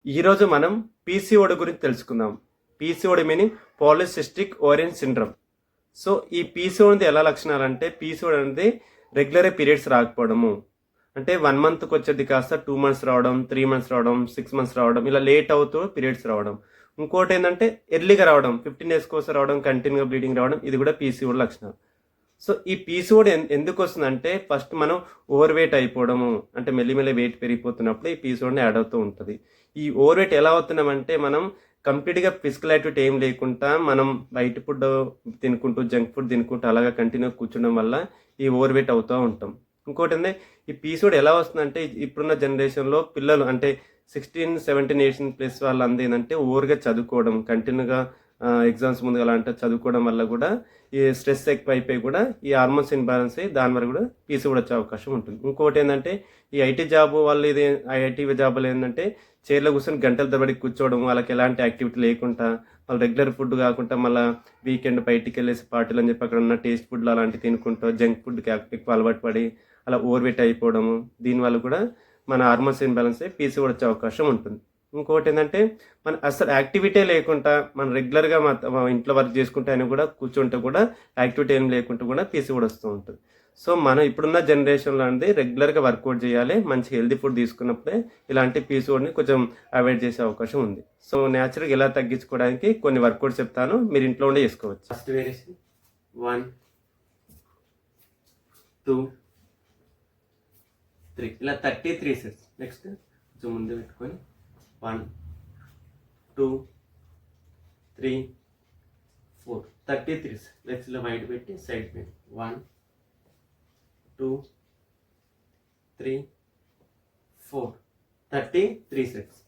ఈరోజు మనం పీసీఓడి గురించి తెలుసుకుందాం. PCOD meaning polycystic ovarian syndrome. So ఈ పీసీఓడి ఎలా లక్షణాలంటే పీసీఓడి అనేది రెగ్యులర్ పీరియడ్స్ రాకపోవడము. అంటే 1 మంత్కి వచ్చేది కాస్త 2 మంత్స్ రావడం, 3 మంత్స్ రావడం, 6 మంత్స్ రావడం, ఇలా లేట్ అవుతూ పీరియడ్స్ రావడం. ఇంకోటి ఏంటంటే ఎర్లీగా రావడం, 15 డేస్కి ఒకసారి రావడం, కంటిన్యూగా బ్లీడింగ్ రావడం, ఇది కూడా పీసీఓడి లక్షణాలు. సో ఈ పీసీఓడి ఎందుకు వస్తుందంటే ఫస్ట్ మనం ఓవర్ వెయిట్ అయిపోవడము, అంటే మెల్లిమెల్లి వెయిట్ పెరిగిపోతున్నప్పుడు ఈ పీసీఓడిని యాడ్ అవుతూ ఉంటుంది. ఈ ఓవర్ వెయిట్ ఎలా అవుతున్నామంటే మనం కంప్లీట్గా ఫిజికల్ యాక్టివిటీ ఏం లేకుండా మనం బయట ఫుడ్ తినుకుంటూ జంక్ ఫుడ్ తినుకుంటూ అలాగా కంటిన్యూ కూర్చోడం వల్ల ఈ ఓవర్ వెయిట్ అవుతూ ఉంటాం. ఇంకోటి ఏంటంటే ఈ పీసీఓడి ఎలా వస్తుందంటే ఇప్పుడున్న జనరేషన్లో పిల్లలు అంటే 16, 17, 18 ప్లస్ వాళ్ళందరూ ఏంటంటే ఓవర్గా చదువుకోవడం, కంటిన్యూగా ఎగ్జామ్స్ ముందు అలా అంటే చదువుకోవడం వల్ల కూడా ఈ స్ట్రెస్ ఎక్కువ అయిపోయి కూడా ఈ హార్మోన్స్ ఇన్బ్యాలెన్స్ అయ్యి దాని వల్ల కూడా పీసీఓడి వచ్చే అవకాశం ఉంటుంది. ఇంకోటి ఏంటంటే ఈ ఐటీ జాబ్ వాళ్ళు ఇది ఐటీ జాబులు ఏంటంటే చైర్లో కూర్చొని గంటల తరబడి కూర్చోవడం, వాళ్ళకి ఎలాంటి యాక్టివిటీ లేకుండా వాళ్ళు రెగ్యులర్ ఫుడ్ కాకుండా మళ్ళీ వీకెండ్ బయటికి వెళ్ళేసి పార్టీలు అని చెప్పి అక్కడ ఉన్న టేస్ట్ ఫుడ్లు అలాంటివి తినుకుంటూ జంక్ ఫుడ్కి ఎక్కువ అలవాటు పడి అలా ఓవర్ వెయిట్ అయిపోవడము, దీనివల్ల కూడా మన హార్మోన్స్ ఇన్బ్యాలెన్స్ అయ్యి పీసీఓడి వచ్చే అవకాశం ఉంటుంది. ఇంకోటి ఏంటంటే మన అసలు యాక్టివిటీ లేకుండా మనం రెగ్యులర్గా ఇంట్లో వర్క్ చేసుకుంటే అయినా కూడా కూర్చుంటే కూడా యాక్టివిటీ ఏం లేకుండా కూడా పీసీఓడి వస్తూ ఉంటుంది. సో మనం ఇప్పుడున్న జనరేషన్లో అనేది రెగ్యులర్గా వర్కౌట్ చేయాలి, మంచి హెల్తీ ఫుడ్ తీసుకున్నప్పుడే ఇలాంటి పీసీఓడిని కొంచెం అవాయిడ్ చేసే అవకాశం ఉంది. సో న్యాచురల్గా ఎలా తగ్గించుకోవడానికి కొన్ని వర్కౌట్స్ చెప్తాను, మీరు ఇంట్లో ఉండే చేసుకోవచ్చు. ఫస్ట్ వేరియేషన్ 1, 2, 3 ఇలా 33 సెట్స్. నెక్స్ట్ కొంచెం ముందు పెట్టుకొని 1, 2, 3, 4 33 లెగ్స్ ఇలా వైడ్ పెట్టి సైడ్ పెట్టి 1, 2, 3, 4 33 సెట్స్.